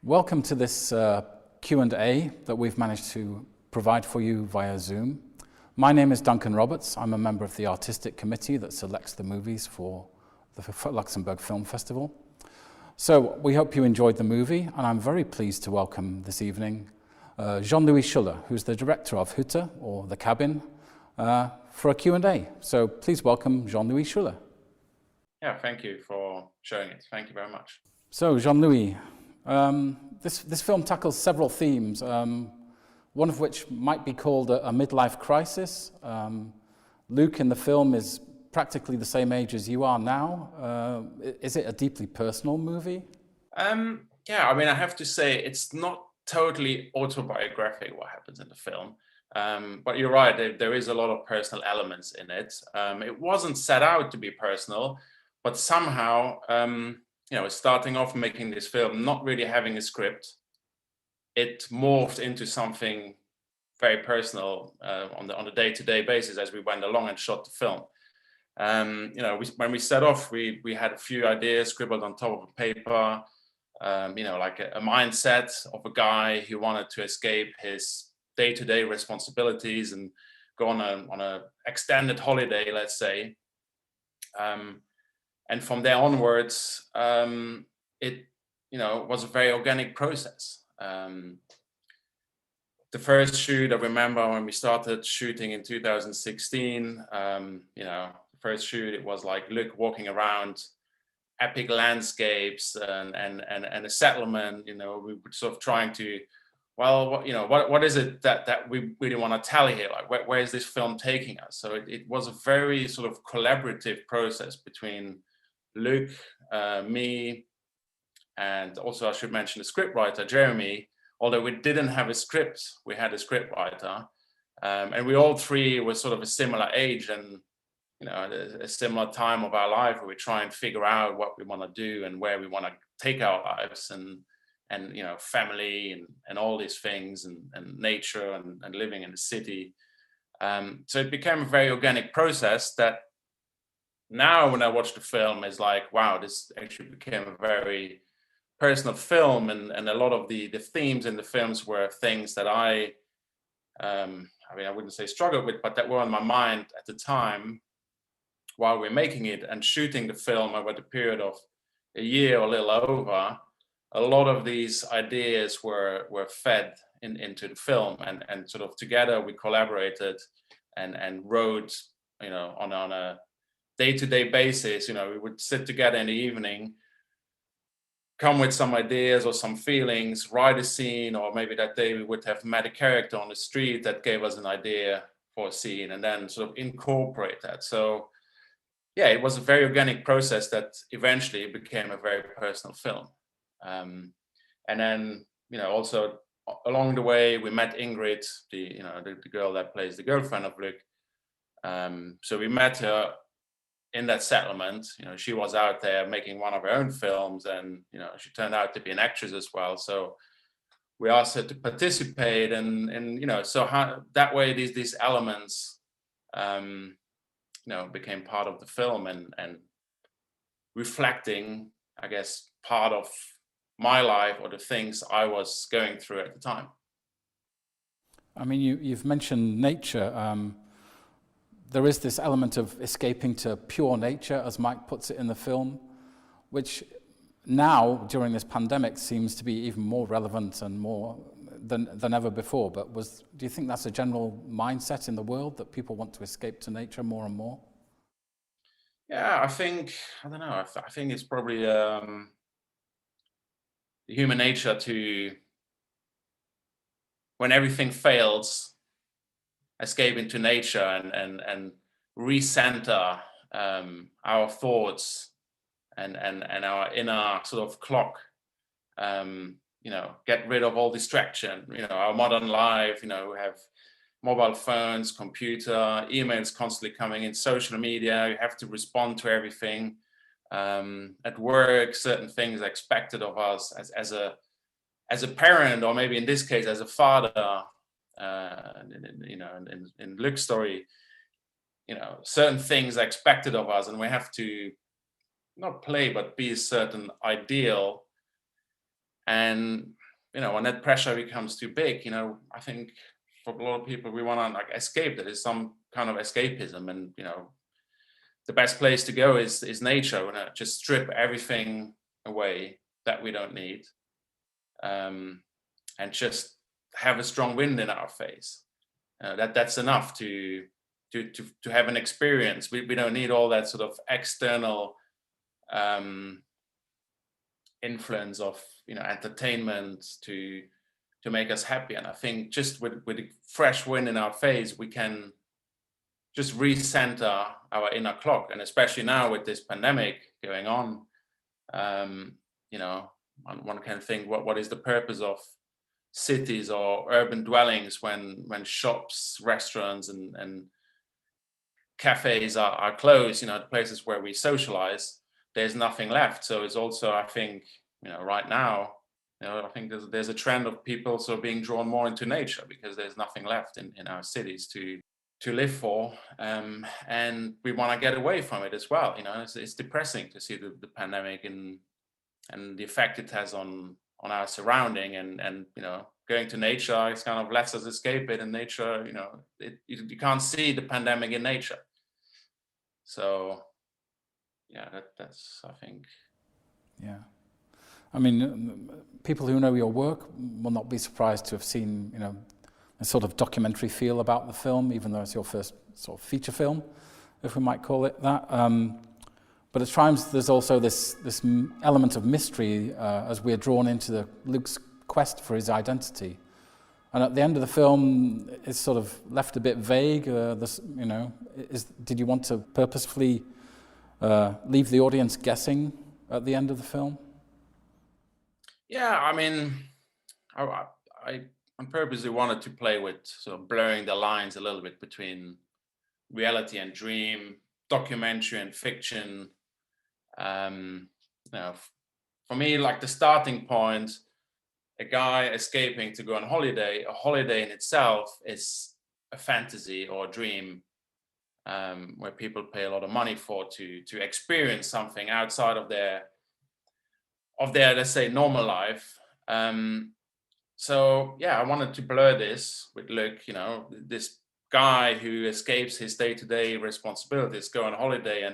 Welcome to this Q&A that we've managed to provide for you via Zoom. My name is Duncan Roberts. I'm a member of the artistic committee that selects the movies for the Luxembourg Film Festival. So we hope you enjoyed the movie, and I'm very pleased to welcome this evening Jean-Louis Schuller, who's the director of Hytte, or The Cabin, for a Q&A. So please welcome Jean-Louis Schuller. Yeah, thank you for showing it. Thank you very much. So Jean-Louis, this film tackles several themes, one of which might be called a midlife crisis. Luc in the film is practically the same age as you are now. Is it a deeply personal movie? Yeah, I mean, I have to say it's not totally autobiographic what happens in the film. But you're right, there is a lot of personal elements in it. It wasn't set out to be personal, but somehow, starting off making this film, not really having a script, it morphed into something very personal on a day-to-day basis as we went along and shot the film. When we set off, we had a few ideas scribbled on top of a paper, like a mindset of a guy who wanted to escape his day-to-day responsibilities and go on a extended holiday, let's say. And from there onwards, it was a very organic process. The first shoot, I remember when we started shooting in 2016, the first shoot, it was like Luc walking around epic landscapes and a settlement. We were sort of trying to, what is it that we really want to tell here? Like, where is this film taking us? So it was a very sort of collaborative process between Luc, me, and also I should mention the scriptwriter, Jeremy. Although we didn't have a script, we had a scriptwriter. And we all three were sort of a similar age and, at a similar time of our life where we try and figure out what we want to do and where we want to take our lives and family and all these things and nature and living in the city. So it became a very organic process that now when I watch the film is like, wow, this actually became a very personal film, and a lot of the themes in the films were things that I wouldn't say struggled with, but that were on my mind at the time while we're making it and shooting the film over the period of a year or a little over. A lot of these ideas were fed into the film, and sort of together we collaborated and wrote, on a day-to-day basis. We would sit together in the evening, come with some ideas or some feelings, write a scene, or maybe that day we would have met a character on the street that gave us an idea for a scene, and then sort of incorporate that. So yeah, it was a very organic process that eventually became a very personal film. And then, also along the way, we met Ingrid, the girl that plays the girlfriend of Luc. So we met her in that settlement. She was out there making one of her own films, and she turned out to be an actress as well. So we asked her to participate, and so how that way these elements became part of the film and reflecting, I guess, part of my life or the things I was going through at the time. I mean, you've mentioned nature. There is this element of escaping to pure nature, as Mike puts it in the film, which now, during this pandemic, seems to be even more relevant and more than ever before. But do you think that's a general mindset in the world, that people want to escape to nature more and more? Yeah, I think it's probably human nature to, when everything fails, escape into nature and recenter our thoughts and our inner sort of clock. Get rid of all distraction. Our modern life. We have mobile phones, computer, emails constantly coming in, social media. You have to respond to everything. At work, certain things are expected of us as a parent, or maybe in this case as a father. In Luc's story, certain things are expected of us, and we have to not play but be a certain ideal. And when that pressure becomes too big, I think for a lot of people, we want to like escape. That is some kind of escapism, and the best place to go is nature. Just strip everything away that we don't need, and just have a strong wind in our face. That's enough to have an experience. We don't need all that sort of external influence of entertainment to make us happy. And I think just with a fresh wind in our face, we can just recenter our inner clock. And especially now with this pandemic going on, one can think, what is the purpose of cities or urban dwellings when shops, restaurants, and cafes are closed? The places where we socialize, there's nothing left. So it's also, I think, right now, I think there's a trend of people sort of being drawn more into nature because there's nothing left in our cities to live for, and we want to get away from it as well. It's depressing to see the pandemic and the effect it has on our surrounding, and going to nature is kind of lets us escape it. And nature, you can't see the pandemic in nature. So yeah, that's I think. Yeah. I mean, people who know your work will not be surprised to have seen, a sort of documentary feel about the film, even though it's your first sort of feature film, if we might call it that. But at times there's also this element of mystery as we're drawn into Luke's quest for his identity. And at the end of the film, it's sort of left a bit vague. Did you want to purposefully leave the audience guessing at the end of the film? Yeah, I mean, I on purposely wanted to play with sort of blurring the lines a little bit between reality and dream, documentary and fiction. For me, like the starting point, a guy escaping to go on holiday. A holiday in itself is a fantasy or a dream, where people pay a lot of money for to experience something outside of their let's say normal life. So yeah, I wanted to blur this with Luke, this guy who escapes his day-to-day responsibilities, go on holiday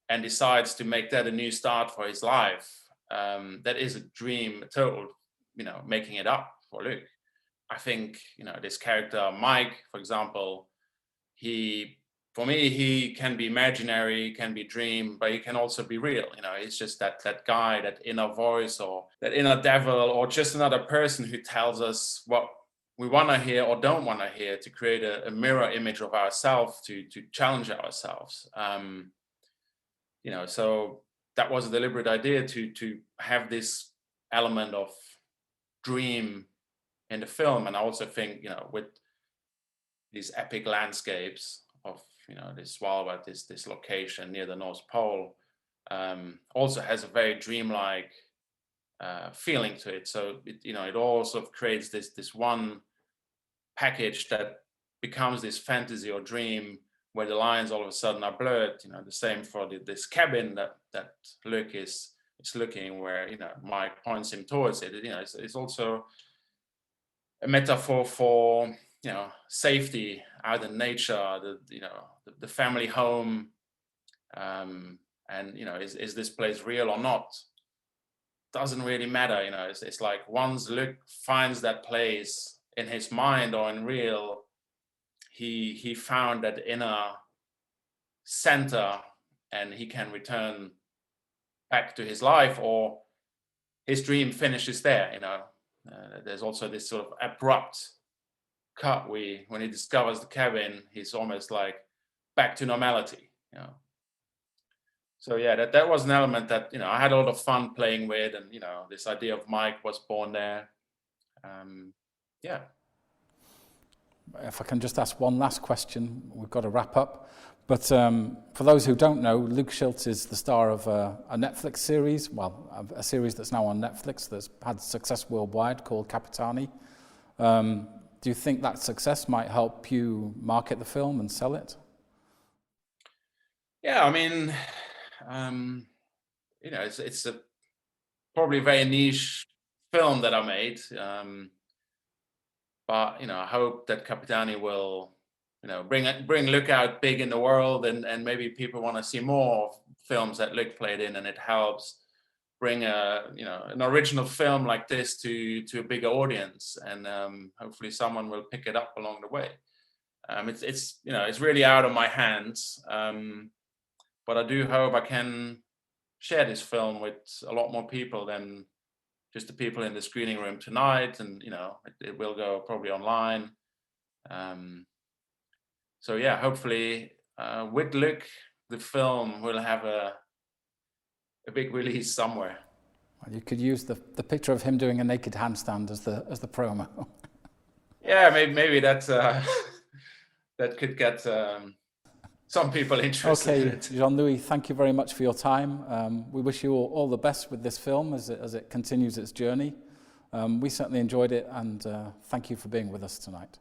and decides to make that a new start for his life. That is a dream, a total, making it up for Luke. I think, this character, Mike, for example, for me, he can be imaginary, can be dream, but he can also be real. He's just that guy, that inner voice or that inner devil, or just another person who tells us what we want to hear or don't want to hear, to create a mirror image of ourselves, to challenge ourselves. So that was a deliberate idea to have this element of dream in the film. And I also think, with these epic landscapes of this Svalbard, this location near the North Pole, also has a very dreamlike feeling to it. So it all sort of creates this one package that becomes this fantasy or dream where the lines all of a sudden are blurred. The same for this cabin that Luke is looking, where Mike points him towards it. It's also a metaphor for safety out in nature, the family home, and is this place real or not? Doesn't really matter. It's like once Luke finds that place in his mind or in real, he found that inner center, and he can return back to his life, or his dream finishes there. There's also this sort of abrupt cut. When he discovers the cabin, he's almost like back to normality. So yeah, that was an element that I had a lot of fun playing with, and this idea of Mike was born there. Yeah. If I can just ask one last question, we've got to wrap up. But for those who don't know, Luke Schultz is the star of a Netflix series, a series that's now on Netflix that's had success worldwide, called Capitani. Do you think that success might help you market the film and sell it? Yeah, I mean, it's a probably very niche film that I made. But I hope that Capitani will, bring Luc out big in the world, and maybe people want to see more films that Luc played in, and it helps bring an original film like this to a bigger audience, and hopefully someone will pick it up along the way. It's really out of my hands, but I do hope I can share this film with a lot more people than just the people in the screening room tonight, and it will go probably online. So yeah, hopefully with Luc, the film will have a big release somewhere. Well, you could use the picture of him doing a naked handstand as the promo. Yeah, maybe that that could get some people interested in it. Jean-Louis, thank you very much for your time. We wish you all the best with this film as it continues its journey. We certainly enjoyed it, and thank you for being with us tonight.